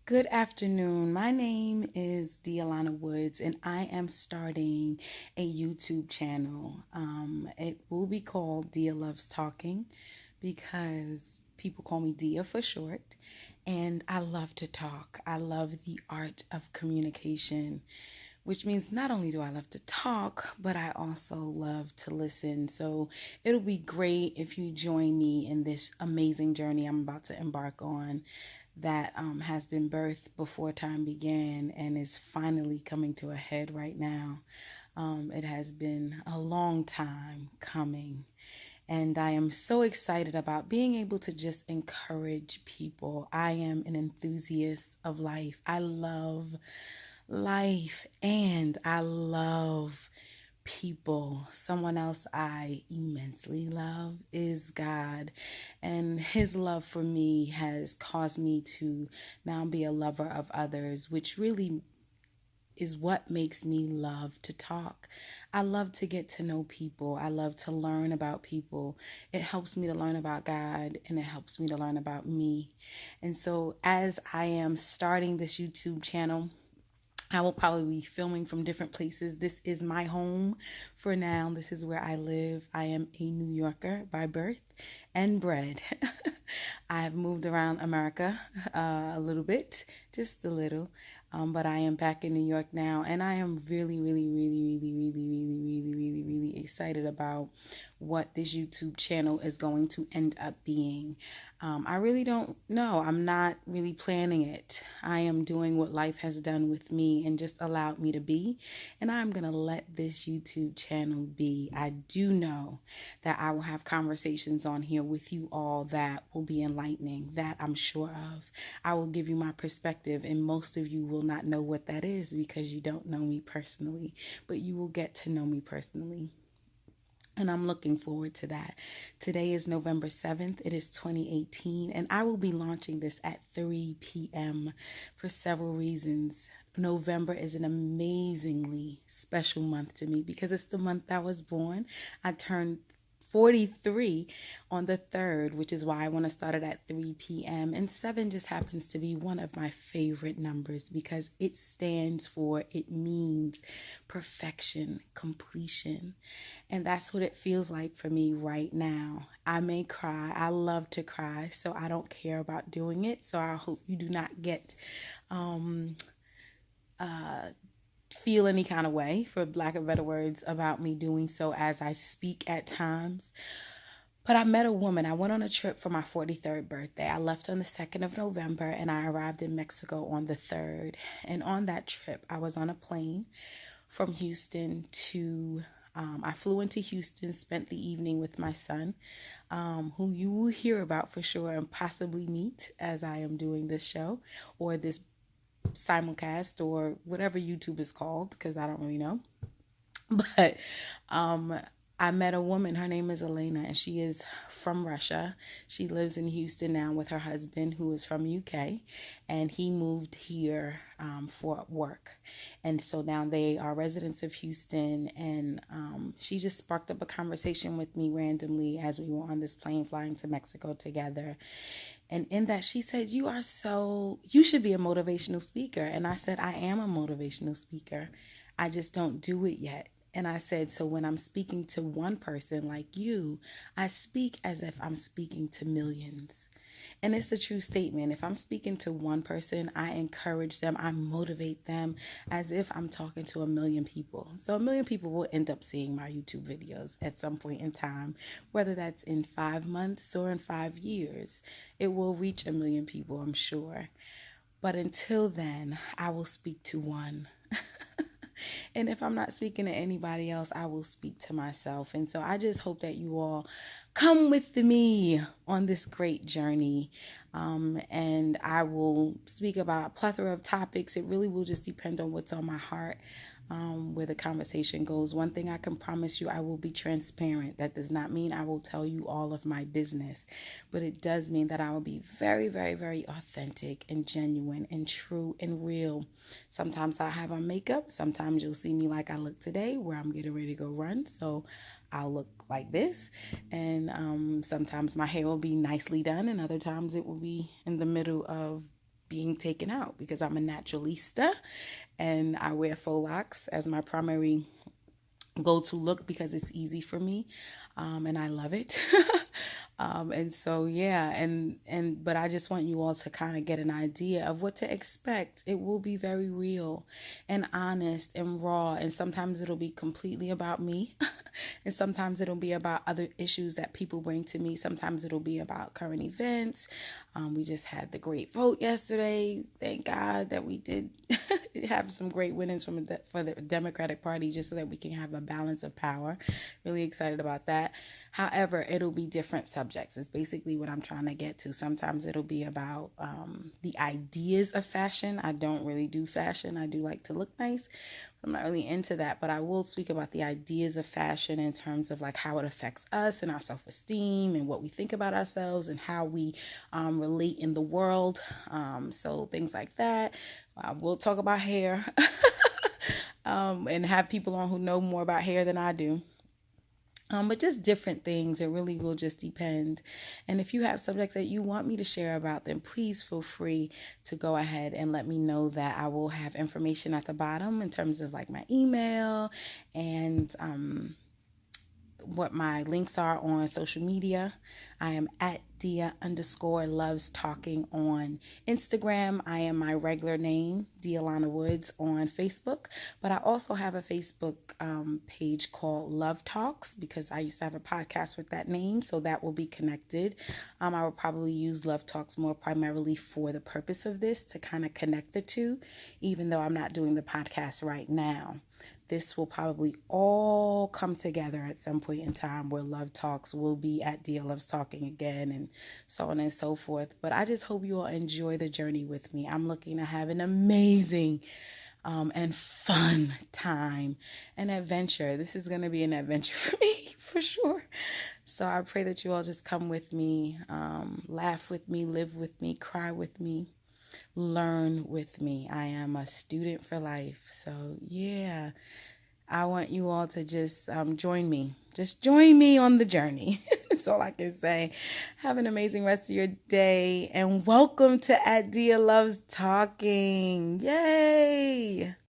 Good afternoon. My name is Dealana Woods, and I am starting a YouTube channel. It will be called Dia Loves Talking because people call me Dia for short, and I love to talk. I love the art of communication, which means not only do I love to talk, but I also love to listen. So it'll be great if you join me in this amazing journey I'm about to embark on that has been birthed before time began and is finally coming to a head right now. It has been a long time coming. And I am so excited about being able to just encourage people. I am an enthusiast of life. I love life and I love people. Someone else I immensely love is God, and his love for me has caused me to now be a lover of others, which really is what makes me love to talk. I love to get to know people. I love to learn about people. It helps me to learn about God and it helps me to learn about me. And so as I am starting this YouTube channel, I will probably be filming from different places. This is my home for now. This is where I live. I am a New Yorker by birth and bred. I have moved around America a little bit, just a little. But I am back in New York now, and I am really excited about what this YouTube channel is going to end up being. I really don't know. I'm not really planning it. I am doing what life has done with me and just allowed me to be, and I'm going to let this YouTube channel be. I do know that I will have conversations on here with you all that will be enlightening, that I'm sure of. I will give you my perspective, and most of you will not know what that is because you don't know me personally, but you will get to know me personally. And I'm looking forward to that. Today is November 7th. It is 2018. And I will be launching this at 3 p.m. for several reasons. November is an amazingly special month to me because it's the month I was born. I turned 43 on the 3rd, which is why I want to start it at 3 p.m. And 7 just happens to be one of my favorite numbers because it means perfection, completion. And that's what it feels like for me right now. I may cry. I love to cry, so I don't care about doing it. So I hope you do not get feel any kind of way, for lack of better words, about me doing so as I speak at times. But I met a woman. I went on a trip for my 43rd birthday. I left on the 2nd of November and I arrived in Mexico on the 3rd. And on that trip, I was on a plane from Houston to I flew into Houston, spent the evening with my son, who you will hear about for sure and possibly meet as I am doing this show or this simulcast or whatever YouTube is called because I don't really know. But I met a woman. Her name is Elena, and she is from Russia. She lives in Houston now with her husband, who is from UK, and he moved here for work. And so now they are residents of Houston, and she just sparked up a conversation with me randomly as we were on this plane flying to Mexico together. And in that, she said, you should be a motivational speaker. And I said, I am a motivational speaker. I just don't do it yet. And I said, so when I'm speaking to one person like you, I speak as if I'm speaking to millions. And it's a true statement. If I'm speaking to one person, I encourage them, I motivate them as if I'm talking to a million people. So a million people will end up seeing my YouTube videos at some point in time, whether that's in 5 months or in 5 years. It will reach a million people, I'm sure. But until then, I will speak to one. And if I'm not speaking to anybody else, I will speak to myself. And so I just hope that you all come with me on this great journey. And I will speak about a plethora of topics. It really will just depend on what's on my heart. Where the conversation goes. One thing I can promise you, I will be transparent. That does not mean I will tell you all of my business, but it does mean that I will be very, very, very authentic and genuine and true and real. Sometimes I have on makeup. Sometimes you'll see me like I look today, where I'm getting ready to go run. So I'll look like this. And sometimes my hair will be nicely done, and other times it will be in the middle of being taken out because I'm a naturalista and I wear faux locks as my primary go-to look because it's easy for me, and I love it. And so yeah, but I just want you all to kind of get an idea of what to expect. It will be very real and honest and raw, and sometimes it'll be completely about me. And sometimes it'll be about other issues that people bring to me. Sometimes it'll be about current events. We just had the great vote yesterday. Thank God that we did have some great winnings for the Democratic Party, just so that we can have a balance of power. Really excited about that. However, it'll be different subjects. It's basically what I'm trying to get to. Sometimes it'll be about the ideas of fashion. I don't really do fashion. I do like to look nice. I'm not really into that, but I will speak about the ideas of fashion in terms of like how it affects us and our self-esteem and what we think about ourselves and how we relate in the world. So things like that. We'll talk about hair and have people on who know more about hair than I do. But just different things. It really will just depend. And if you have subjects that you want me to share about, then please feel free to go ahead and let me know that. I will have information at the bottom in terms of like my email and what my links are on social media. I am at Dia_loves_talking on Instagram. I am my regular name, Dealana Woods, on Facebook. But I also have a Facebook page called Love Talks because I used to have a podcast with that name. So that will be connected. I will probably use Love Talks more primarily for the purpose of this, to kind of connect the two, even though I'm not doing the podcast right now. This will probably all come together at some point in time where Love Talks will be at Dia Loves Talking again, and so on and so forth. But I just hope you all enjoy the journey with me. I'm looking to have an amazing and fun time, an adventure. This is going to be an adventure for me, for sure. So I pray that you all just come with me, laugh with me, live with me, cry with me, learn with me. I am a student for life. So yeah, I want you all to just join me. Just join me on the journey. That's all I can say. Have an amazing rest of your day, and welcome to At Dia Loves Talking. Yay!